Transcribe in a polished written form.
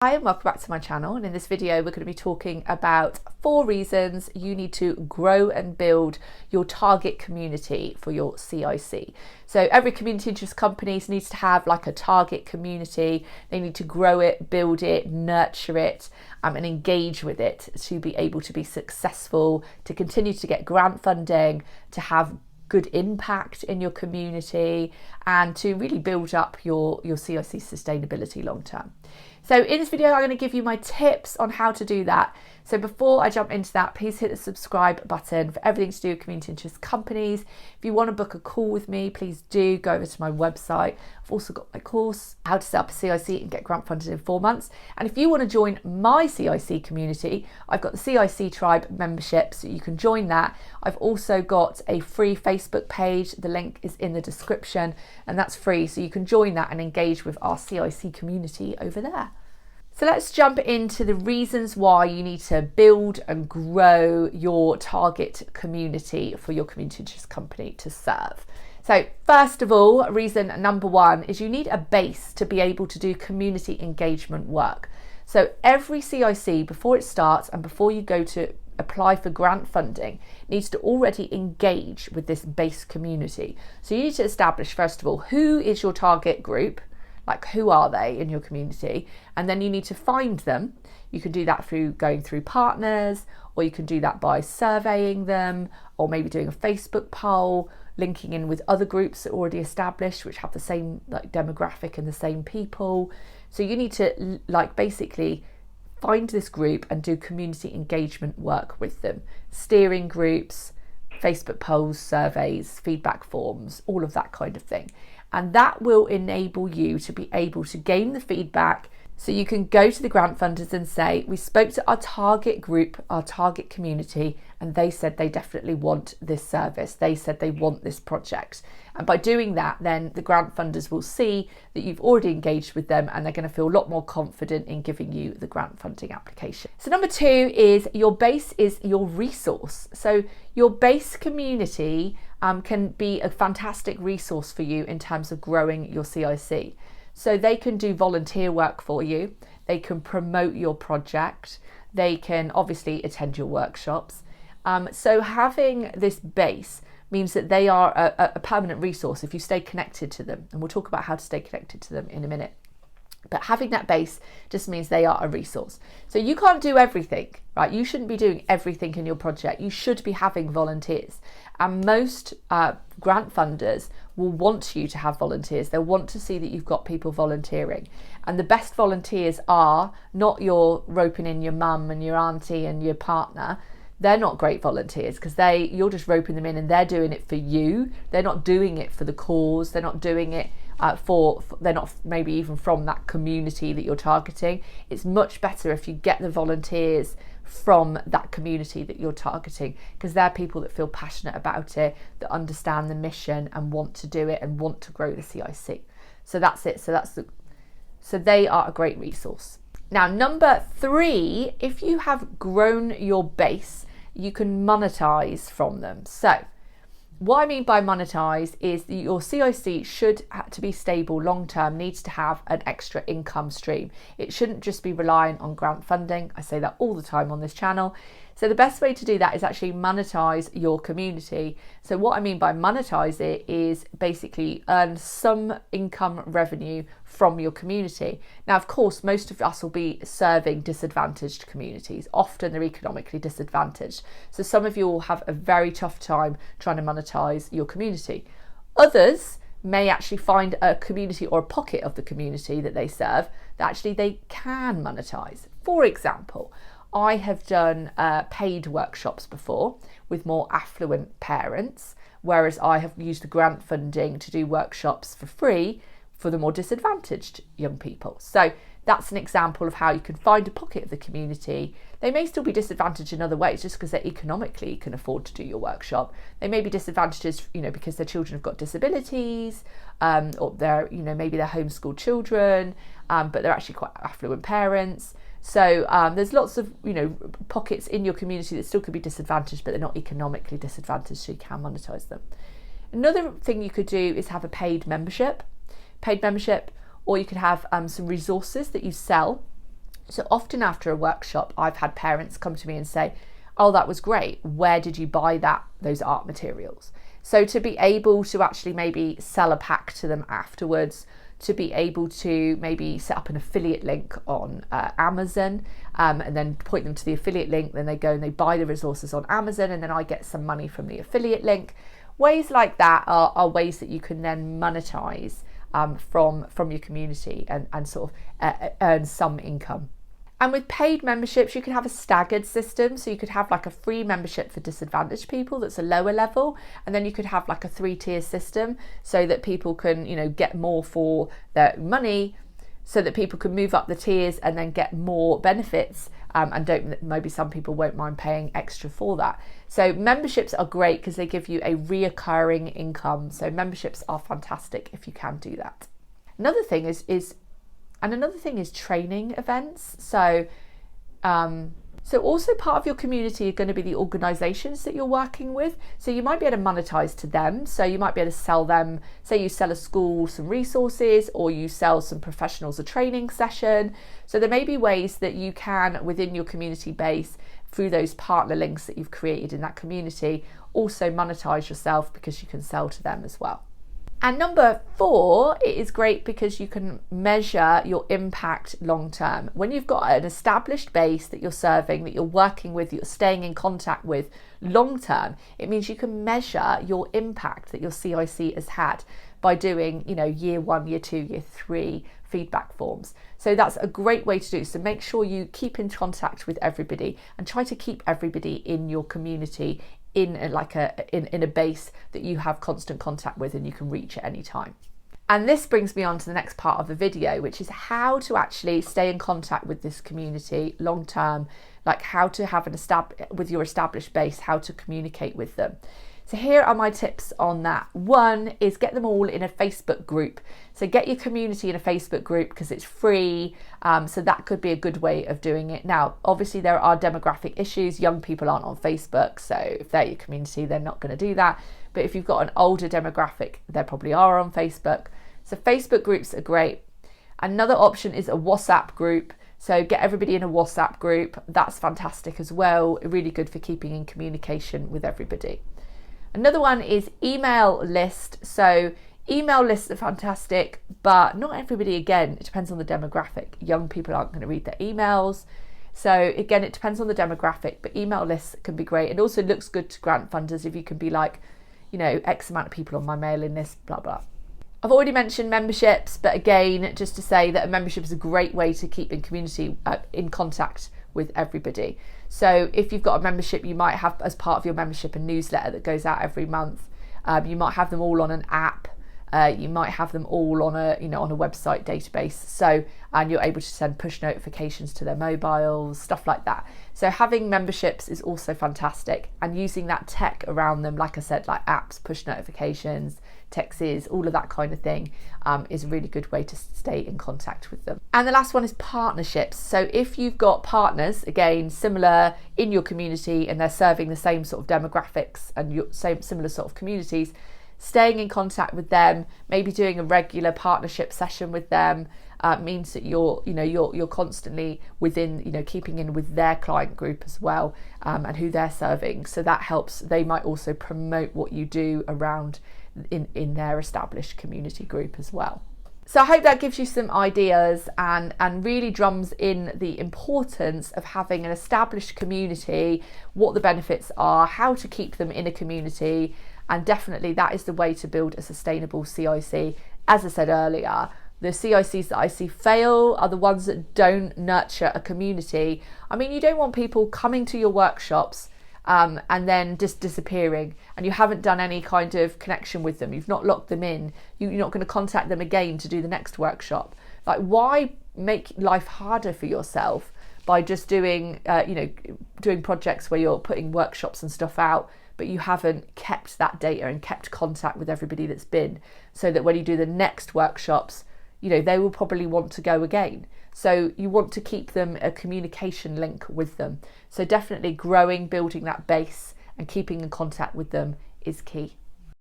Hi and welcome back to my channel, and in this video we're going to be talking about 4 reasons you need to grow and build your target community for your CIC. So every community interest company needs to have like a target community. They need to grow it, build it, nurture it and engage with it to be able to be successful, to continue to get grant funding, to have good impact in your community and to really build up your CIC sustainability long term. So in this video, I'm going to give you my tips on how to do that. So before I jump into that, please hit the subscribe button for everything to do with community interest companies. If you want to book a call with me, please do go over to my website. I've also got my course, How to Set Up a CIC and Get Grant Funded in 4 months. And if you want to join my CIC community, I've got the CIC Tribe membership, so you can join that. I've also got a free Facebook page. The link is in the description and that's free. So you can join that and engage with our CIC community over there. So let's jump into the reasons why you need to build and grow your target community for your community interest company to serve. So first of all, reason number 1 is you need a base to be able to do community engagement work. So every CIC, before it starts and before you go to apply for grant funding, needs to already engage with this base community. So you need to establish, first of all, who is your target group. Like, who are they in your community? And then you need to find them. You can do that through going through partners, or you can do that by surveying them, or maybe doing a Facebook poll, linking in with other groups that are already established, which have the same like demographic and the same people. So you need to basically find this group and do community engagement work with them. Steering groups, Facebook polls, surveys, feedback forms, all of that kind of thing. And that will enable you to be able to gain the feedback so you can go to the grant funders and say, we spoke to our target group, our target community, and they said they definitely want this service. They said they want this project. And by doing that, then the grant funders will see that you've already engaged with them and they're going to feel a lot more confident in giving you the grant funding application. So number 2 is your base is your resource. So your base community can be a fantastic resource for you in terms of growing your CIC. So they can do volunteer work for you, they can promote your project, they can obviously attend your workshops. So having this base means that they are a permanent resource if you stay connected to them. And we'll talk about how to stay connected to them in a minute. But having that base just means they are a resource. So you can't do everything, right? You shouldn't be doing everything in your project. You should be having volunteers. And most grant funders will want you to have volunteers. They'll want to see that you've got people volunteering. And the best volunteers are not your roping in your mum and your auntie and your partner. They're not great volunteers because you're just roping them in and they're doing it for you. They're not doing it for the cause. They're not doing it they're not maybe even from that community that you're targeting. It's much better if you get the volunteers from that community that you're targeting, because they're people that feel passionate about it, that understand the mission and want to do it and want to grow the CIC. So that's it. So they are a great resource. Now, number 3, if you have grown your base, you can monetize from them. So what I mean by monetize is that your CIC should, to be stable long term, needs to have an extra income stream. It shouldn't just be reliant on grant funding. I say that all the time on this channel. So the best way to do that is actually monetize your community. So what I mean by monetize it is basically earn some income revenue from your community. Now, of course, most of us will be serving disadvantaged communities. Often they're economically disadvantaged. So some of you will have a very tough time trying to monetize your community. Others may actually find a community or a pocket of the community that they serve that actually they can monetize. For example, I have done paid workshops before with more affluent parents, whereas I have used the grant funding to do workshops for free for the more disadvantaged young people. So that's an example of how you can find a pocket of the community. They may still be disadvantaged in other ways just because they economically can afford to do your workshop. They may be disadvantaged, because their children have got disabilities, or maybe they're homeschooled children, but they're actually quite affluent parents. So there's lots of pockets in your community that still could be disadvantaged, but they're not economically disadvantaged, so you can monetize them. Another thing you could do is have a paid membership, or you could have some resources that you sell So often after a workshop, I've had parents come to me and say, oh, that was great. Where did you buy those art materials? So to be able to actually maybe sell a pack to them afterwards, to be able to maybe set up an affiliate link on Amazon, and then point them to the affiliate link, then they go and they buy the resources on Amazon, and then I get some money from the affiliate link. Ways like that are ways that you can then monetize from your community and sort of earn some income. And with paid memberships, you can have a staggered system. So you could have like a free membership for disadvantaged people that's a lower level. And then you could have like a 3-tier system so that people can, get more for their money, so that people can move up the tiers and then get more benefits. And maybe some people won't mind paying extra for that. So memberships are great because they give you a reoccurring income. So memberships are fantastic if you can do that. Another thing is training events. So also part of your community are going to be the organizations that you're working with. So you might be able to monetize to them. So you might be able to sell them, say you sell a school some resources, or you sell some professionals a training session. So there may be ways that you can, within your community base, through those partner links that you've created in that community, also monetize yourself because you can sell to them as well. And number 4, it is great because you can measure your impact long term. When you've got an established base that you're serving, that you're working with, you're staying in contact with long term, it means you can measure your impact that your CIC has had by doing, year 1, year 2, year 3 feedback forms. So that's a great way to do. So make sure you keep in contact with everybody and try to keep everybody in your community in a base that you have constant contact with and you can reach at any time. And this brings me on to the next part of the video, which is how to actually stay in contact with this community long term, like how to have with your established base, how to communicate with them. So here are my tips on that. 1 is get them all in a Facebook group. So get your community in a Facebook group because it's free. So that could be a good way of doing it. Now, obviously there are demographic issues. Young people aren't on Facebook. So if they're your community, they're not going to do that. But if you've got an older demographic, they probably are on Facebook. So Facebook groups are great. Another option is a WhatsApp group. So get everybody in a WhatsApp group. That's fantastic as well. Really good for keeping in communication with everybody. Another one is email list. So email lists are fantastic, but not everybody, again, it depends on the demographic. Young people aren't going to read their emails. So again, it depends on the demographic, but email lists can be great. It also looks good to grant funders if you can be like, X amount of people on my mailing list, blah, blah. I've already mentioned memberships, but again, just to say that a membership is a great way to keep in community, in contact with everybody. So if you've got a membership, you might have as part of your membership a newsletter that goes out every month. You might have them all on an app. You might have them all on a website database. So, and you're able to send push notifications to their mobiles, stuff like that. So having memberships is also fantastic, and using that tech around them, like I said, like apps, push notifications, texts, all of that kind of thing, is a really good way to stay in contact with them. And the last one is partnerships. So if you've got partners, again, similar in your community, and they're serving the same sort of demographics and similar sort of communities, staying in contact with them, maybe doing a regular partnership session with them, means that you're constantly within, keeping in with their client group as well, and who they're serving. So that helps. They might also promote what you do around in their established community group as well. So I hope that gives you some ideas and really drums in the importance of having an established community, what the benefits are, how to keep them in a community, and definitely that is the way to build a sustainable CIC. As I said earlier, the CICs that I see fail are the ones that don't nurture a community. I mean, you don't want people coming to your workshops and then just disappearing, and you haven't done any kind of connection with them. You've not locked them in. You're not going to contact them again to do the next workshop. Like, why make life harder for yourself by just doing projects where you're putting workshops and stuff out, but you haven't kept that data and kept contact with everybody that's been, so that when you do the next workshops, they will probably want to go again. So you want to keep them a communication link with them. So definitely building that base and keeping in contact with them is key.